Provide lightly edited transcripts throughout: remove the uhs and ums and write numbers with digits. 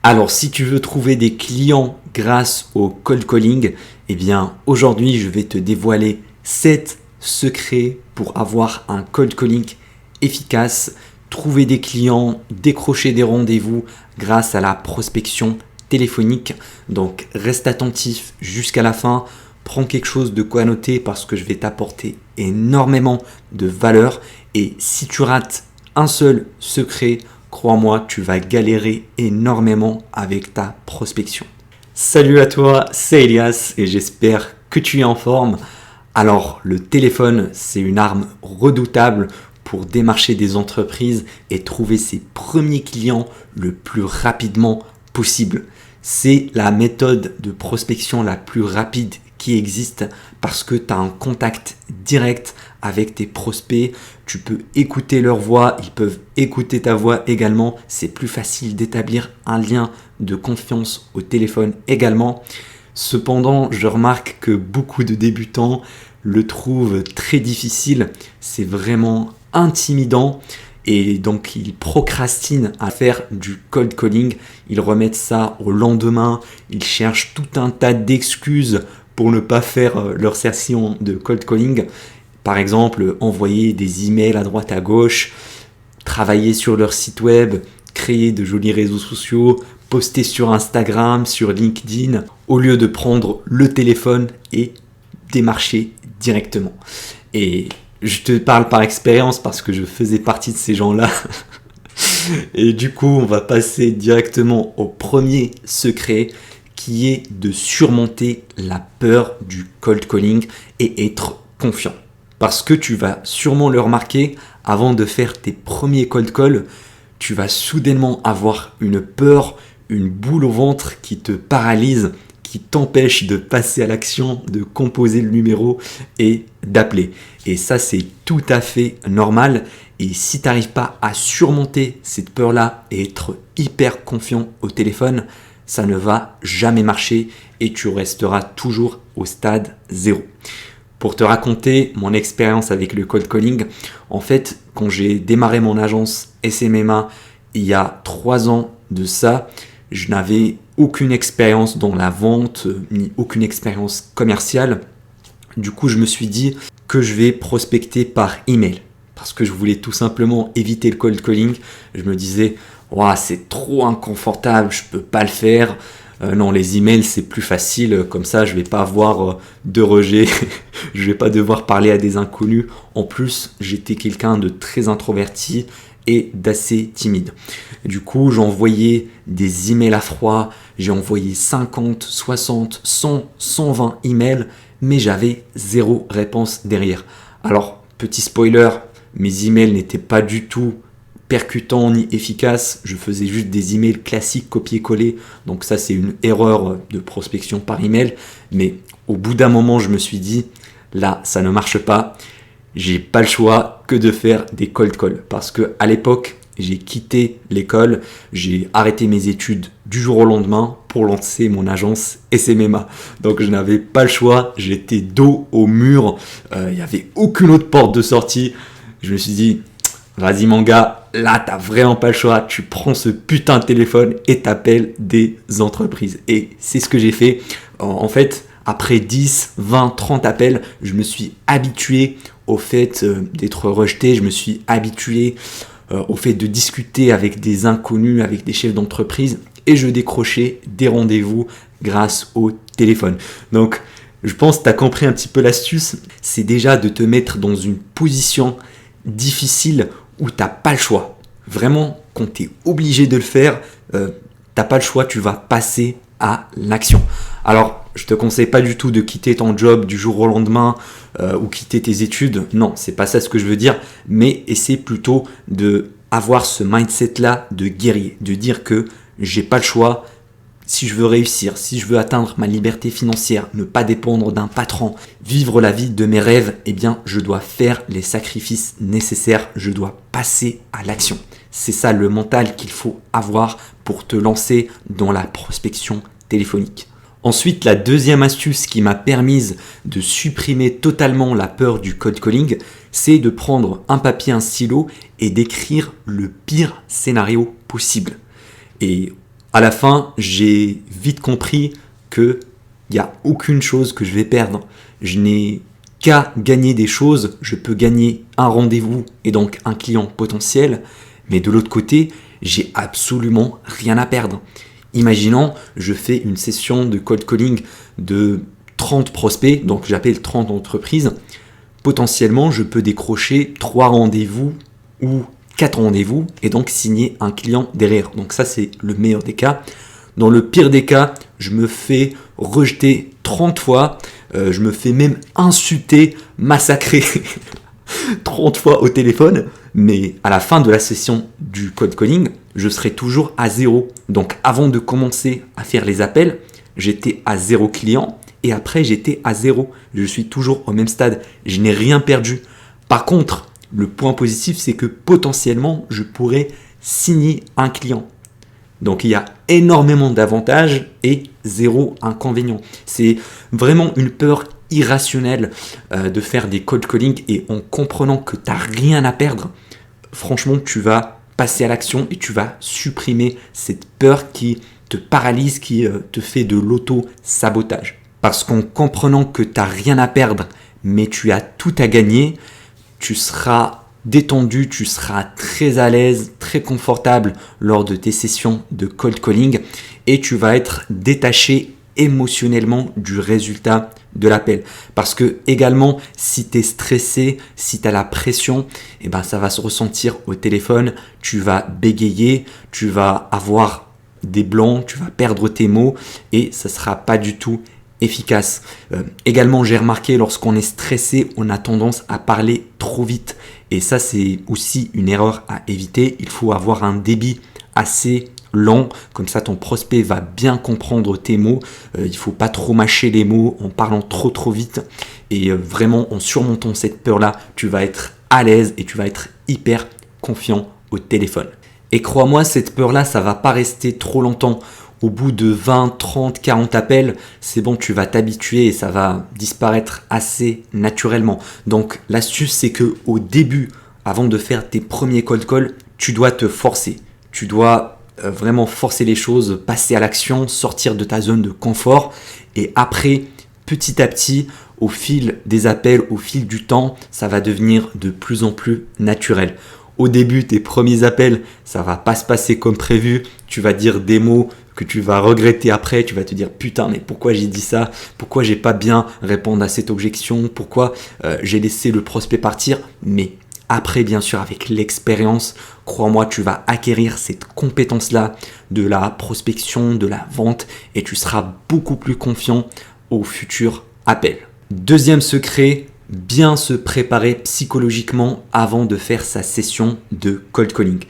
Alors, si tu veux trouver des clients grâce au cold calling, eh bien, aujourd'hui, je vais te dévoiler 7 secrets pour avoir un cold calling efficace, trouver des clients, décrocher des rendez-vous grâce à la prospection téléphonique. Donc, reste attentif jusqu'à la fin. Prends quelque chose de quoi noter parce que je vais t'apporter énormément de valeur. Et si tu rates un seul secret, crois-moi, tu vas galérer énormément avec ta prospection. Salut à toi, c'est Elias et j'espère que tu es en forme. Alors, le téléphone, c'est une arme redoutable pour démarcher des entreprises et trouver ses premiers clients le plus rapidement possible. C'est la méthode de prospection la plus rapide qui existe parce que tu as un contact direct avec tes prospects, tu peux écouter leur voix, ils peuvent écouter ta voix également, c'est plus facile d'établir un lien de confiance au téléphone également. Cependant, je remarque que beaucoup de débutants le trouvent très difficile, c'est vraiment intimidant et donc ils procrastinent à faire du cold calling, ils remettent ça au lendemain, ils cherchent tout un tas d'excuses pour ne pas faire leur session de cold calling. Par exemple, envoyer des emails à droite à gauche, travailler sur leur site web, créer de jolis réseaux sociaux, poster sur Instagram, sur LinkedIn, au lieu de prendre le téléphone et démarcher directement. Et je te parle par expérience parce que je faisais partie de ces gens-là. Et du coup, on va passer directement au premier secret qui est de surmonter la peur du cold calling et être confiant. Parce que tu vas sûrement le remarquer, avant de faire tes premiers cold calls, tu vas soudainement avoir une peur, une boule au ventre qui te paralyse, qui t'empêche de passer à l'action, de composer le numéro et d'appeler. Et ça, c'est tout à fait normal. Et si tu n'arrives pas à surmonter cette peur-là et être hyper confiant au téléphone, ça ne va jamais marcher et tu resteras toujours au stade 0. Pour te raconter mon expérience avec le cold calling, en fait, quand j'ai démarré mon agence SMMA il y a 3 ans de ça, je n'avais aucune expérience dans la vente, ni aucune expérience commerciale. Du coup, je me suis dit que je vais prospecter par email parce que je voulais tout simplement éviter le cold calling. Je me disais, c'est trop inconfortable, je peux pas le faire. Non, les emails c'est plus facile, comme ça je vais pas avoir de rejet, je vais pas devoir parler à des inconnus. En plus, j'étais quelqu'un de très introverti et d'assez timide. Du coup, j'ai envoyé des emails à froid, j'ai envoyé 50, 60, 100, 120 emails, mais j'avais 0 réponse derrière. Alors, petit spoiler, mes emails n'étaient pas du tout percutant ni efficace, je faisais juste des emails classiques copier-coller, donc ça c'est une erreur de prospection par email, mais au bout d'un moment je me suis dit, là ça ne marche pas, j'ai pas le choix que de faire des cold calls, parce que à l'époque j'ai quitté l'école, j'ai arrêté mes études du jour au lendemain pour lancer mon agence SMMA, donc je n'avais pas le choix, j'étais dos au mur, il n'y avait aucune autre porte de sortie, je me suis dit, vas-y mon gars, là t'as vraiment pas le choix, tu prends ce putain de téléphone et t'appelles des entreprises. Et c'est ce que j'ai fait. En fait, après 10, 20, 30 appels, je me suis habitué au fait d'être rejeté, je me suis habitué au fait de discuter avec des inconnus, avec des chefs d'entreprise et je décrochais des rendez-vous grâce au téléphone. Donc, je pense que tu as compris un petit peu l'astuce, c'est déjà de te mettre dans une position difficile où tu n'as pas le choix. Vraiment, quand tu es obligé de le faire, tu n'as pas le choix, tu vas passer à l'action. Alors, je ne te conseille pas du tout de quitter ton job du jour au lendemain ou quitter tes études. Non, c'est pas ça ce que je veux dire, mais essaie plutôt de avoir ce mindset-là de guerrier, de dire que j'ai pas le choix. Si je veux réussir, si je veux atteindre ma liberté financière, ne pas dépendre d'un patron, vivre la vie de mes rêves, eh bien, je dois faire les sacrifices nécessaires, je dois passer à l'action. C'est ça le mental qu'il faut avoir pour te lancer dans la prospection téléphonique. Ensuite, la deuxième astuce qui m'a permise de supprimer totalement la peur du cold calling, c'est de prendre un papier, un stylo et d'écrire le pire scénario possible. Et À la fin, j'ai vite compris qu'il n'y a aucune chose que je vais perdre. Je n'ai qu'à gagner des choses. Je peux gagner un rendez-vous et donc un client potentiel. Mais de l'autre côté, j'ai absolument rien à perdre. Imaginons, je fais une session de cold calling de 30 prospects, donc j'appelle 30 entreprises. Potentiellement, je peux décrocher 3 rendez-vous ou 4 rendez-vous et donc signer un client derrière. Donc ça, c'est le meilleur des cas. Dans le pire des cas, je me fais rejeter 30 fois, je me fais même insulter, massacrer 30 fois au téléphone, mais à la fin de la session du cold calling, je serai toujours à 0. Donc avant de commencer à faire les appels, j'étais à 0 client et après j'étais à 0. Je suis toujours au même stade, je n'ai rien perdu. Par contre, le point positif, c'est que potentiellement, je pourrais signer un client. Donc il y a énormément d'avantages et 0 inconvénient. C'est vraiment une peur irrationnelle de faire des cold calling et en comprenant que tu n'as rien à perdre, franchement tu vas passer à l'action et tu vas supprimer cette peur qui te paralyse, qui te fait de l'auto-sabotage. Parce qu'en comprenant que tu n'as rien à perdre, mais tu as tout à gagner, tu seras détendu, tu seras très à l'aise, très confortable lors de tes sessions de cold calling et tu vas être détaché émotionnellement du résultat de l'appel. Parce que également, si tu es stressé, si tu as la pression, ça va se ressentir au téléphone, tu vas bégayer, tu vas avoir des blancs, tu vas perdre tes mots et ça ne sera pas du tout efficace. Également, j'ai remarqué lorsqu'on est stressé, on a tendance à parler trop vite. Et ça, c'est aussi une erreur à éviter. Il faut avoir un débit assez lent. Comme ça, ton prospect va bien comprendre tes mots. Il ne faut pas trop mâcher les mots en parlant trop vite. Et vraiment, en surmontant cette peur-là, tu vas être à l'aise et tu vas être hyper confiant au téléphone. Et crois-moi, cette peur-là, ça ne va pas rester trop longtemps. Au bout de 20, 30, 40 appels, c'est bon, tu vas t'habituer et ça va disparaître assez naturellement. Donc l'astuce, c'est que au début, avant de faire tes premiers cold calls, tu dois te forcer. Tu dois vraiment forcer les choses, passer à l'action, sortir de ta zone de confort. Et après, petit à petit, au fil des appels, au fil du temps, ça va devenir de plus en plus naturel. Au début, tes premiers appels, ça va pas se passer comme prévu. Tu vas dire des mots que tu vas regretter après. Tu vas te dire putain, mais pourquoi j'ai dit ça? Pourquoi j'ai pas bien répondu à cette objection? Pourquoi j'ai laissé le prospect partir? Mais après, bien sûr, avec l'expérience, crois-moi, tu vas acquérir cette compétence-là de la prospection, de la vente et tu seras beaucoup plus confiant aux futurs appels. Deuxième secret, bien se préparer psychologiquement avant de faire sa session de cold calling.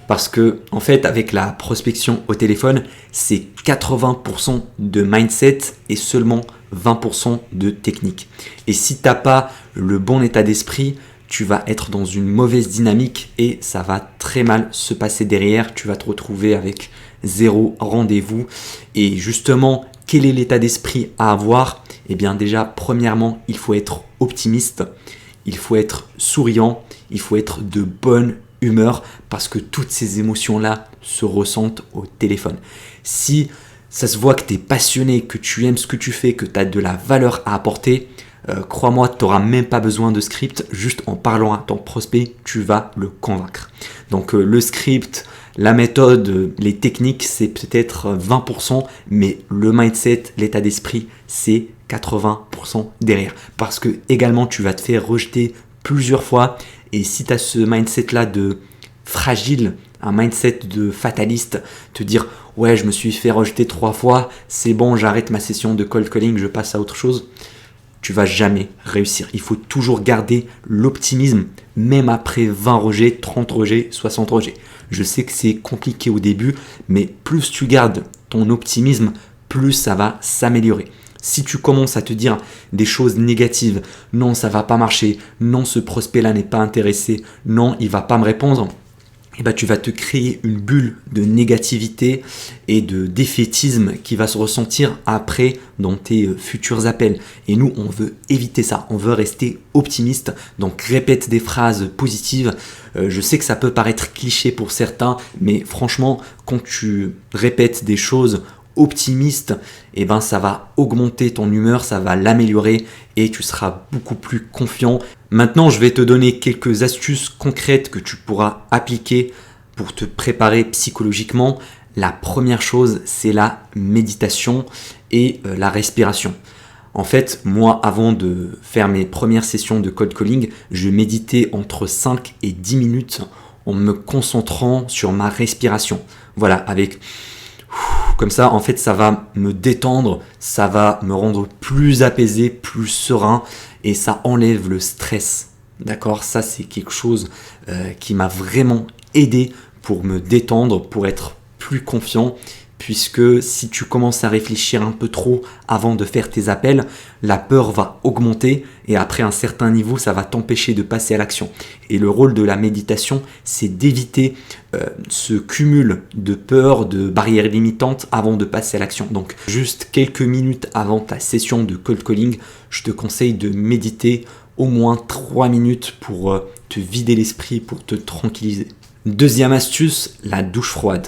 Parce que, en fait, avec la prospection au téléphone, c'est 80% de mindset et seulement 20% de technique. Et si tu n'as pas le bon état d'esprit, tu vas être dans une mauvaise dynamique et ça va très mal se passer derrière. Tu vas te retrouver avec 0 rendez-vous. Et justement, quel est l'état d'esprit à avoir? Eh bien déjà, premièrement, il faut être optimiste, il faut être souriant, il faut être de bonne humeur parce que toutes ces émotions-là se ressentent au téléphone. Si ça se voit que tu es passionné, que tu aimes ce que tu fais, que tu as de la valeur à apporter, crois-moi, tu n'auras même pas besoin de script. Juste en parlant à ton prospect, tu vas le convaincre. Donc le script, la méthode, les techniques, c'est peut-être 20%, mais le mindset, l'état d'esprit, c'est 80% derrière. Parce que également, tu vas te faire rejeter plusieurs fois. Et si tu as ce mindset-là de fragile, un mindset de fataliste, te dire « Ouais, je me suis fait rejeter 3 fois, c'est bon, j'arrête ma session de cold calling, je passe à autre chose », tu vas jamais réussir. Il faut toujours garder l'optimisme, même après 20 rejets, 30 rejets, 60 rejets. Je sais que c'est compliqué au début, mais plus tu gardes ton optimisme, plus ça va s'améliorer. Si tu commences à te dire des choses négatives, non, ça va pas marcher, non, ce prospect-là n'est pas intéressé, non, il va pas me répondre, tu vas te créer une bulle de négativité et de défaitisme qui va se ressentir après dans tes futurs appels. Et nous, on veut éviter ça, on veut rester optimiste, donc répète des phrases positives. Je sais que ça peut paraître cliché pour certains, mais franchement, quand tu répètes des choses optimistes, ça va augmenter ton humeur, ça va l'améliorer et tu seras beaucoup plus confiant. Maintenant, je vais te donner quelques astuces concrètes que tu pourras appliquer pour te préparer psychologiquement. La première chose, c'est la méditation et la respiration. En fait, moi, avant de faire mes premières sessions de cold calling, je méditais entre 5 et 10 minutes en me concentrant sur ma respiration. Voilà, avec... Comme ça, en fait, ça va me détendre, ça va me rendre plus apaisé, plus serein et ça enlève le stress. D'accord? Ça, c'est quelque chose qui m'a vraiment aidé pour me détendre, pour être plus confiant. Puisque si tu commences à réfléchir un peu trop avant de faire tes appels, la peur va augmenter et après un certain niveau, ça va t'empêcher de passer à l'action. Et le rôle de la méditation, c'est d'éviter ce cumul de peur, de barrières limitantes avant de passer à l'action. Donc juste quelques minutes avant ta session de cold calling, je te conseille de méditer au moins 3 minutes pour te vider l'esprit, pour te tranquilliser. Deuxième astuce, la douche froide.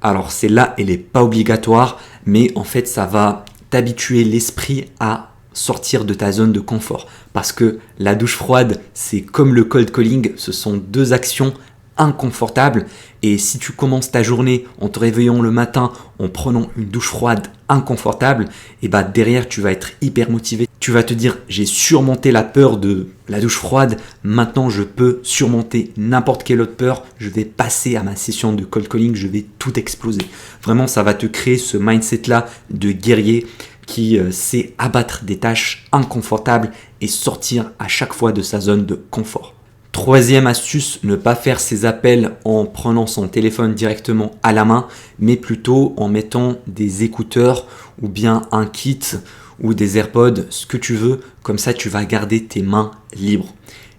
Alors celle-là, elle n'est pas obligatoire, mais en fait, ça va t'habituer l'esprit à sortir de ta zone de confort. Parce que la douche froide, c'est comme le cold calling, ce sont deux actions inconfortables. Et si tu commences ta journée en te réveillant le matin, en prenant une douche froide inconfortable, derrière, tu vas être hyper motivé. Tu vas te dire, j'ai surmonté la peur de la douche froide, maintenant je peux surmonter n'importe quelle autre peur, je vais passer à ma session de cold calling, je vais tout exploser. Vraiment, ça va te créer ce mindset-là de guerrier qui sait abattre des tâches inconfortables et sortir à chaque fois de sa zone de confort. Troisième astuce, ne pas faire ses appels en prenant son téléphone directement à la main, mais plutôt en mettant des écouteurs ou bien un kit ou des AirPods, ce que tu veux. Comme ça, tu vas garder tes mains libres.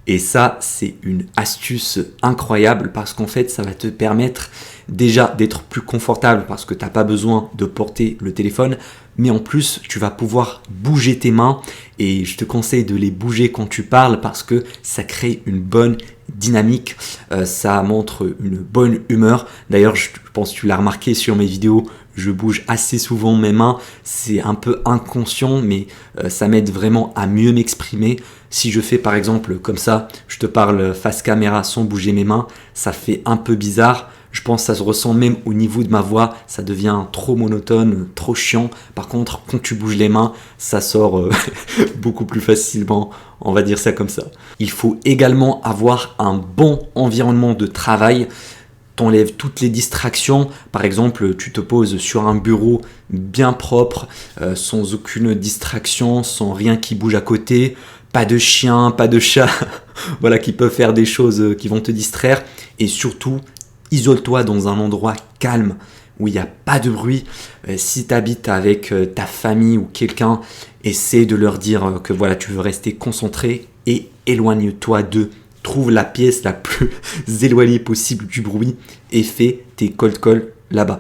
Et ça, c'est une astuce incroyable parce qu'en fait, ça va te permettre déjà d'être plus confortable parce que tu n'as pas besoin de porter le téléphone. Mais en plus, tu vas pouvoir bouger tes mains et je te conseille de les bouger quand tu parles parce que ça crée une bonne dynamique, ça montre une bonne humeur. D'ailleurs, je pense que tu l'as remarqué sur mes vidéos, je bouge assez souvent mes mains, c'est un peu inconscient mais ça m'aide vraiment à mieux m'exprimer. Si je fais par exemple comme ça, je te parle face caméra sans bouger mes mains, ça fait un peu bizarre. Je pense que ça se ressent même au niveau de ma voix, ça devient trop monotone, trop chiant. Par contre, quand tu bouges les mains, ça sort beaucoup plus facilement, on va dire ça comme ça. Il faut également avoir un bon environnement de travail. T'enlèves toutes les distractions. Par exemple, tu te poses sur un bureau bien propre, sans aucune distraction, sans rien qui bouge à côté. Pas de chien, pas de chat, voilà, qui peuvent faire des choses qui vont te distraire. Et surtout, isole-toi dans un endroit calme où il n'y a pas de bruit. Si tu habites avec ta famille ou quelqu'un, essaie de leur dire que voilà, tu veux rester concentré et éloigne-toi d'eux. Trouve la pièce la plus éloignée possible du bruit et fais tes cold calls là-bas.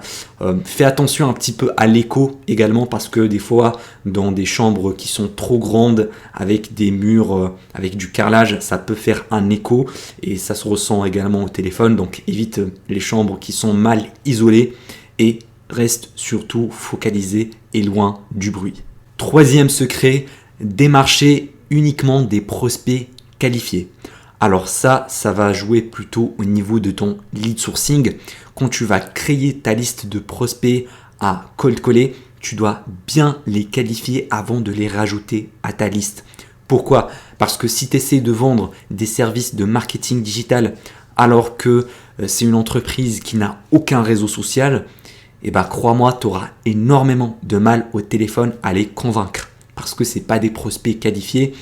Fais attention un petit peu à l'écho également parce que des fois dans des chambres qui sont trop grandes avec des murs avec du carrelage, ça peut faire un écho et ça se ressent également au téléphone. Donc évite les chambres qui sont mal isolées et reste surtout focalisé et loin du bruit. Troisième secret, démarcher uniquement des prospects qualifiés. Alors ça va jouer plutôt au niveau de ton lead sourcing. Quand tu vas créer ta liste de prospects à cold caller, tu dois bien les qualifier avant de les rajouter à ta liste. Pourquoi ? Parce que si tu essaies de vendre des services de marketing digital alors que c'est une entreprise qui n'a aucun réseau social, crois-moi, tu auras énormément de mal au téléphone à les convaincre. Parce que ce n'est pas des prospects qualifiés,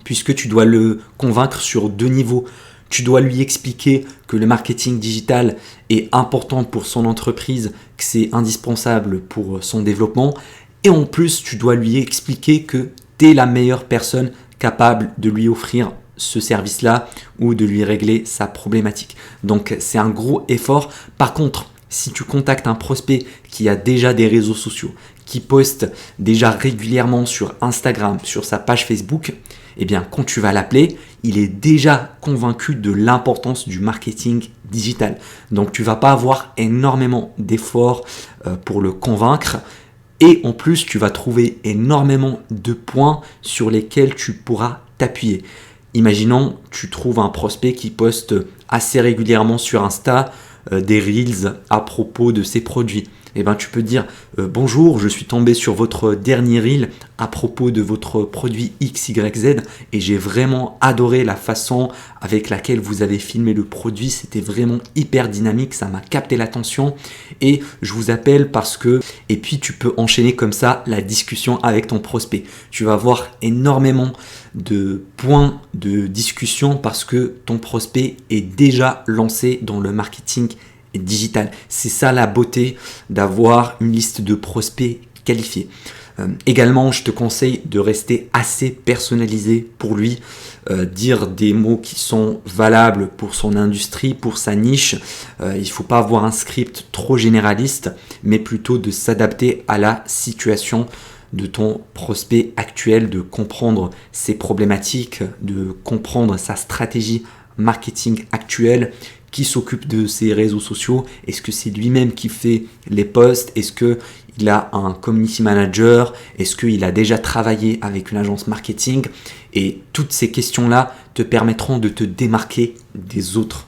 puisque tu dois le convaincre sur deux niveaux. Tu dois lui expliquer que le marketing digital est important pour son entreprise, que c'est indispensable pour son développement. Et en plus, tu dois lui expliquer que tu es la meilleure personne capable de lui offrir ce service-là ou de lui régler sa problématique. Donc c'est un gros effort. Par contre, si tu contactes un prospect qui a déjà des réseaux sociaux, qui poste déjà régulièrement sur Instagram, sur sa page Facebook, eh bien quand tu vas l'appeler, il est déjà convaincu de l'importance du marketing digital. Donc tu vas pas avoir énormément d'efforts pour le convaincre. Et en plus, tu vas trouver énormément de points sur lesquels tu pourras t'appuyer. Imaginons, tu trouves un prospect qui poste assez régulièrement sur Insta des reels à propos de ses produits. Eh ben, tu peux dire bonjour, je suis tombé sur votre dernier reel à propos de votre produit XYZ et j'ai vraiment adoré la façon avec laquelle vous avez filmé le produit. C'était vraiment hyper dynamique, ça m'a capté l'attention et je vous appelle parce que... Et puis tu peux enchaîner comme ça la discussion avec ton prospect. Tu vas avoir énormément de points de discussion parce que ton prospect est déjà lancé dans le marketing digital. C'est ça la beauté d'avoir une liste de prospects qualifiés. Également, je te conseille de rester assez personnalisé pour lui, dire des mots qui sont valables pour son industrie, pour sa niche. Il ne faut pas avoir un script trop généraliste, mais plutôt de s'adapter à la situation de ton prospect actuel, de comprendre ses problématiques, de comprendre sa stratégie marketing actuelle, qui s'occupe de ses réseaux sociaux, est-ce que c'est lui-même qui fait les posts, est-ce qu'il a un community manager, est-ce qu'il a déjà travaillé avec une agence marketing, et toutes ces questions-là te permettront de te démarquer des autres.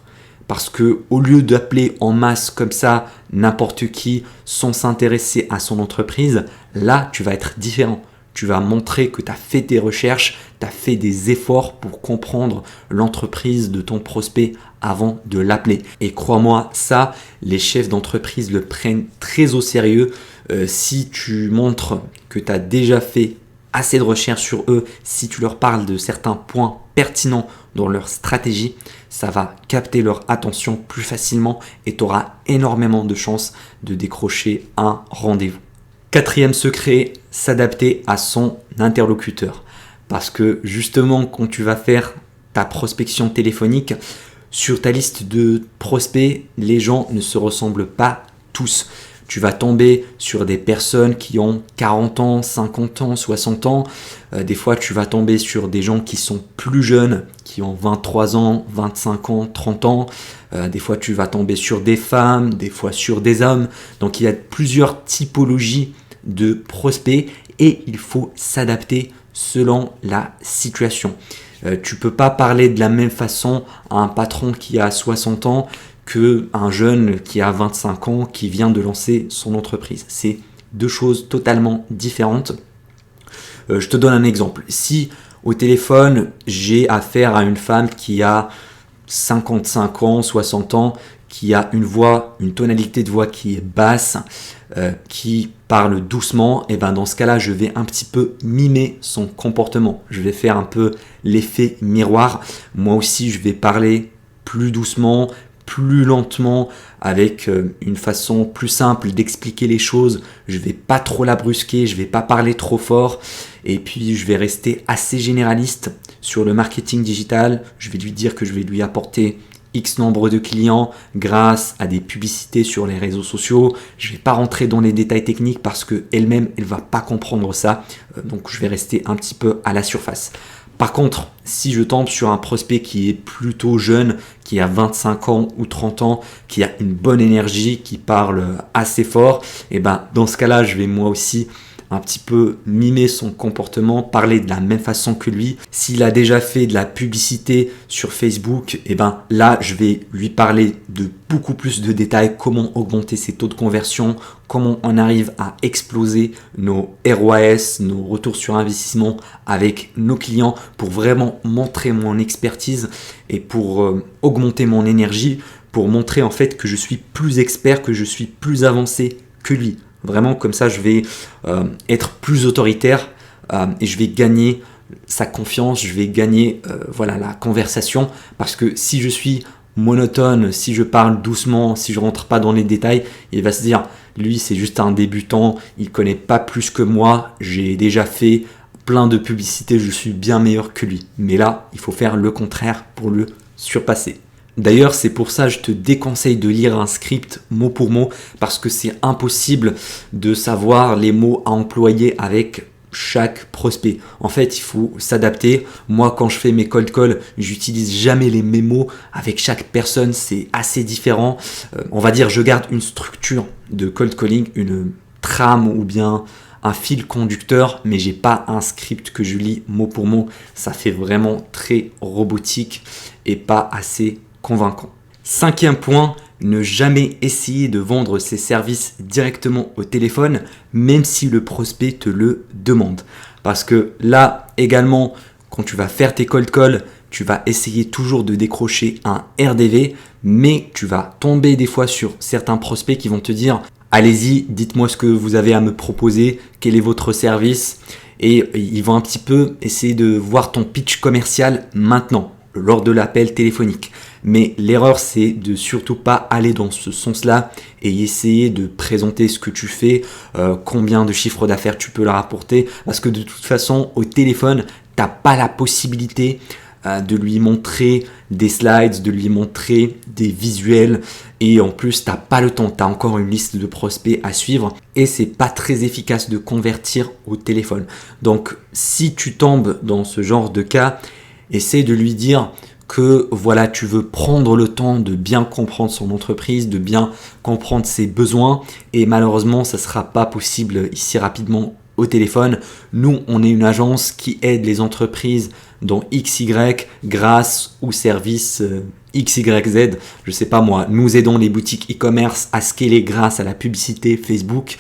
Parce que au lieu d'appeler en masse comme ça n'importe qui sans s'intéresser à son entreprise, là tu vas être différent. Tu vas montrer que tu as fait tes recherches, tu as fait des efforts pour comprendre l'entreprise de ton prospect avant de l'appeler. Et crois-moi, ça, les chefs d'entreprise le prennent très au sérieux. Si tu montres que tu as déjà fait assez de recherches sur eux, si tu leur parles de certains points pertinents dans leur stratégie, ça va capter leur attention plus facilement et tu auras énormément de chances de décrocher un rendez-vous. Quatrième secret, s'adapter à son interlocuteur. Parce que justement, quand tu vas faire ta prospection téléphonique, sur ta liste de prospects, les gens ne se ressemblent pas tous. Tu vas tomber sur des personnes qui ont 40 ans, 50 ans, 60 ans. Des fois, tu vas tomber sur des gens qui sont plus jeunes, qui ont 23 ans, 25 ans, 30 ans. Des fois, tu vas tomber sur des femmes, des fois sur des hommes. Donc, il y a plusieurs typologies de prospects et il faut s'adapter selon la situation. Tu peux pas parler de la même façon à un patron qui a 60 ans qu'un jeune qui a 25 ans qui vient de lancer son entreprise. C'est deux choses totalement différentes. Je te donne un exemple. Si au téléphone, j'ai affaire à une femme qui a 55 ans, 60 ans, qui a une voix, une tonalité de voix qui est basse, qui parle doucement, et ben dans ce cas-là, je vais un petit peu mimer son comportement. Je vais faire un peu l'effet miroir. Moi aussi, je vais parler plus doucement, plus lentement, avec une façon plus simple d'expliquer les choses. Je vais pas trop la brusquer, je vais pas parler trop fort, et puis je vais rester assez généraliste sur le marketing digital. Je vais lui dire que je vais lui apporter X nombre de clients grâce à des publicités sur les réseaux sociaux. Je ne vais pas rentrer dans les détails techniques parce qu'elle-même, elle ne va pas comprendre ça. Donc, je vais rester un petit peu à la surface. Par contre, si je tombe sur un prospect qui est plutôt jeune, qui a 25 ans ou 30 ans, qui a une bonne énergie, qui parle assez fort, et ben dans ce cas-là, je vais moi aussi un petit peu mimer son comportement, parler de la même façon que lui. S'il a déjà fait de la publicité sur Facebook, et ben là, je vais lui parler de beaucoup plus de détails, comment augmenter ses taux de conversion, comment on arrive à exploser nos ROAS, nos retours sur investissement avec nos clients pour vraiment montrer mon expertise et pour augmenter mon énergie, pour montrer en fait que je suis plus expert, que je suis plus avancé que lui. Vraiment, comme ça, je vais être plus autoritaire et je vais gagner sa confiance, je vais gagner la conversation. Parce que si je suis monotone, si je parle doucement, si je rentre pas dans les détails, il va se dire, lui, c'est juste un débutant, il connaît pas plus que moi, j'ai déjà fait plein de publicités, je suis bien meilleur que lui. Mais là, il faut faire le contraire pour le surpasser. D'ailleurs, c'est pour ça que je te déconseille de lire un script mot pour mot parce que c'est impossible de savoir les mots à employer avec chaque prospect. En fait, il faut s'adapter. Moi, quand je fais mes cold calls, j'utilise jamais les mêmes mots avec chaque personne. C'est assez différent. On va dire, je garde une structure de cold calling, une trame ou bien un fil conducteur, mais j'ai pas un script que je lis mot pour mot. Ça fait vraiment très robotique et pas assez convaincant. 5e point, ne jamais essayer de vendre ses services directement au téléphone, même si le prospect te le demande. Parce que là, également, quand tu vas faire tes cold calls, tu vas essayer toujours de décrocher un RDV, mais tu vas tomber des fois sur certains prospects qui vont te dire « Allez-y, dites-moi ce que vous avez à me proposer, quel est votre service ?» Et ils vont un petit peu essayer de voir ton pitch commercial maintenant, lors de l'appel téléphonique. Mais l'erreur, c'est de surtout pas aller dans ce sens-là et essayer de présenter ce que tu fais, combien de chiffre d'affaires tu peux leur apporter. Parce que de toute façon, au téléphone, tu n'as pas la possibilité de lui montrer des slides, de lui montrer des visuels. Et en plus, tu n'as pas le temps. Tu as encore une liste de prospects à suivre. Et c'est pas très efficace de convertir au téléphone. Donc, si tu tombes dans ce genre de cas, essaie de lui dire que voilà, tu veux prendre le temps de bien comprendre son entreprise, de bien comprendre ses besoins et malheureusement, ça ne sera pas possible ici rapidement au téléphone. Nous, on est une agence qui aide les entreprises dans XY grâce au service XYZ. Je sais pas moi, nous aidons les boutiques e-commerce à scaler grâce à la publicité Facebook.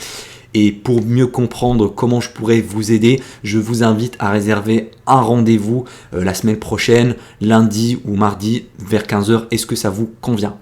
Et pour mieux comprendre comment je pourrais vous aider, je vous invite à réserver un rendez-vous la semaine prochaine, lundi ou mardi vers 15h. Est-ce que ça vous convient?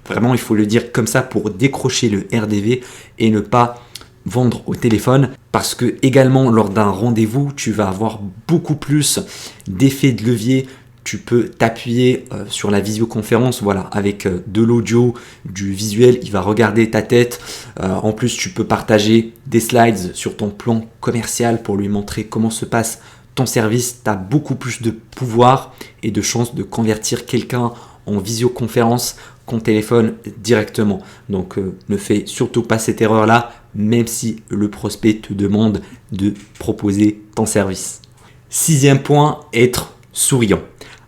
Vraiment, il faut le dire comme ça pour décrocher le RDV et ne pas vendre au téléphone. Parce que également, lors d'un rendez-vous, tu vas avoir beaucoup plus d'effets de levier. Tu peux t'appuyer sur la visioconférence, voilà, avec de l'audio, du visuel, il va regarder ta tête. En plus, tu peux partager des slides sur ton plan commercial pour lui montrer comment se passe ton service. Tu as beaucoup plus de pouvoir et de chances de convertir quelqu'un en visioconférence qu'en téléphone directement. Donc, ne fais surtout pas cette erreur-là, même si le prospect te demande de proposer ton service. 6e point, être souriant.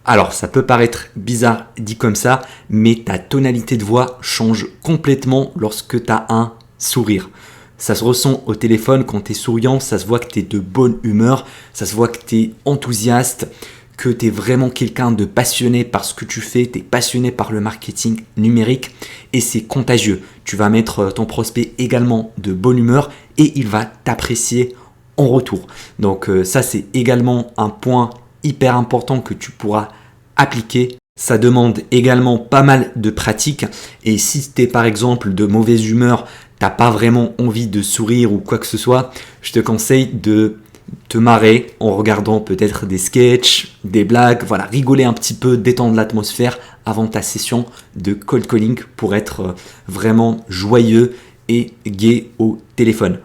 Alors, ça peut paraître bizarre dit comme ça, mais ta tonalité de voix change complètement lorsque tu as un sourire. Ça se ressent au téléphone quand tu es souriant, ça se voit que tu es de bonne humeur, ça se voit que tu es enthousiaste, que tu es vraiment quelqu'un de passionné par ce que tu fais, tu es passionné par le marketing numérique et c'est contagieux. Tu vas mettre ton prospect également de bonne humeur et il va t'apprécier en retour. Donc ça, c'est également un point hyper important que tu pourras appliquer. Ça demande également pas mal de pratique et si tu es par exemple de mauvaise humeur, t'as pas vraiment envie de sourire ou quoi que ce soit, je te conseille de te marrer en regardant peut-être des sketchs, des blagues, voilà, rigoler un petit peu, détendre l'atmosphère avant ta session de cold calling pour être vraiment joyeux et gai au téléphone.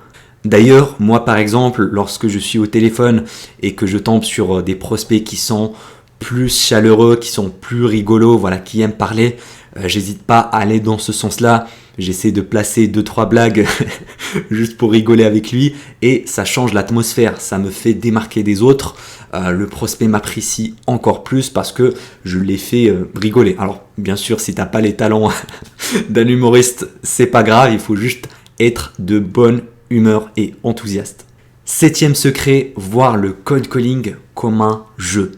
D'ailleurs, moi par exemple, lorsque je suis au téléphone et que je tombe sur des prospects qui sont plus chaleureux, qui sont plus rigolos, voilà, qui aiment parler, j'hésite pas à aller dans ce sens-là. J'essaie de placer 2-3 blagues juste pour rigoler avec lui et ça change l'atmosphère, ça me fait démarquer des autres. Le prospect m'apprécie encore plus parce que je l'ai fait rigoler. Alors bien sûr, si t'as pas les talents d'un humoriste, c'est pas grave, il faut juste être de bonne humeur et enthousiaste. 7e secret, voir le cold calling comme un jeu.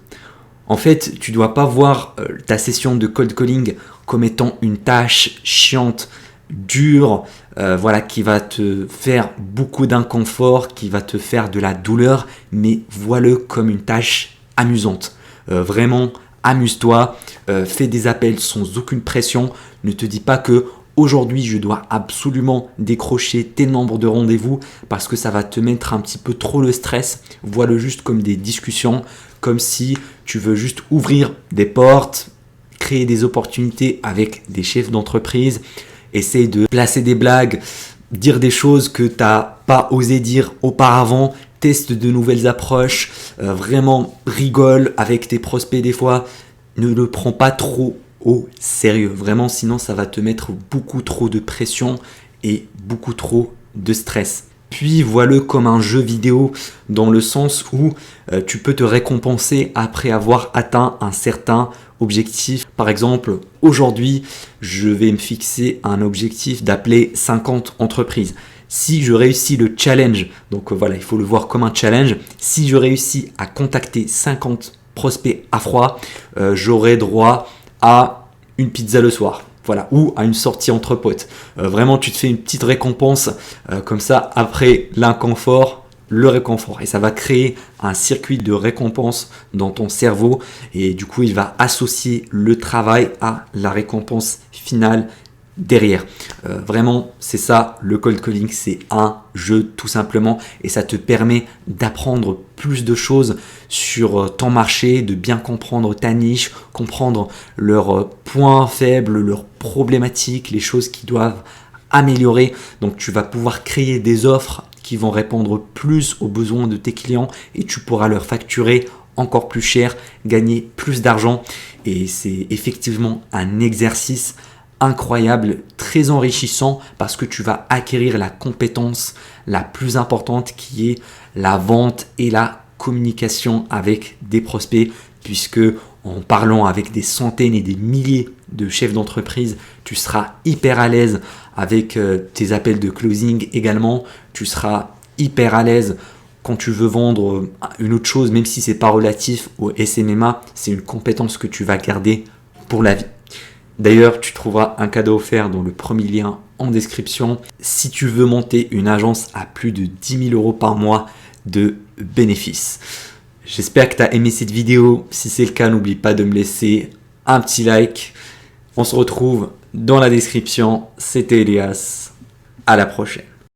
En fait, tu dois pas voir ta session de cold calling comme étant une tâche chiante, dure, voilà, qui va te faire beaucoup d'inconfort, qui va te faire de la douleur, mais vois-le comme une tâche amusante. Vraiment, amuse-toi, fais des appels sans aucune pression. Ne te dis pas que aujourd'hui, je dois absolument décrocher tel nombre de rendez-vous parce que ça va te mettre un petit peu trop le stress. Vois-le juste comme des discussions, comme si tu veux juste ouvrir des portes, créer des opportunités avec des chefs d'entreprise, essayer de placer des blagues, dire des choses que tu n'as pas osé dire auparavant, teste de nouvelles approches, vraiment rigole avec tes prospects des fois. Ne le prends pas trop au sérieux, vraiment, sinon ça va te mettre beaucoup trop de pression et beaucoup trop de stress. Puis vois-le comme un jeu vidéo dans le sens où tu peux te récompenser après avoir atteint un certain objectif. Par exemple, aujourd'hui, je vais me fixer un objectif d'appeler 50 entreprises. Si je réussis le challenge, donc voilà, il faut le voir comme un challenge, si je réussis à contacter 50 prospects à froid, j'aurai droit à une pizza le soir. Voilà, ou à une sortie entre potes. Vraiment, tu te fais une petite récompense comme ça après l'inconfort, le réconfort. Et ça va créer un circuit de récompense dans ton cerveau. Et du coup, il va associer le travail à la récompense finale derrière. Vraiment, c'est ça, le cold calling, c'est un jeu tout simplement et ça te permet d'apprendre plus de choses sur ton marché, de bien comprendre ta niche, comprendre leurs points faibles, leurs problématiques, les choses qui doivent améliorer. Donc tu vas pouvoir créer des offres qui vont répondre plus aux besoins de tes clients et tu pourras leur facturer encore plus cher, gagner plus d'argent et c'est effectivement un exercice incroyable, très enrichissant parce que tu vas acquérir la compétence la plus importante qui est la vente et la communication avec des prospects puisque en parlant avec des centaines et des milliers de chefs d'entreprise, tu seras hyper à l'aise avec tes appels de closing également, tu seras hyper à l'aise quand tu veux vendre une autre chose, même si c'est pas relatif au SMMA, c'est une compétence que tu vas garder pour la vie. D'ailleurs, tu trouveras un cadeau offert dans le premier lien en description si tu veux monter une agence à plus de 10 000 € par mois de bénéfices. J'espère que tu as aimé cette vidéo. Si c'est le cas, n'oublie pas de me laisser un petit like. On se retrouve dans la description. C'était Elias. À la prochaine.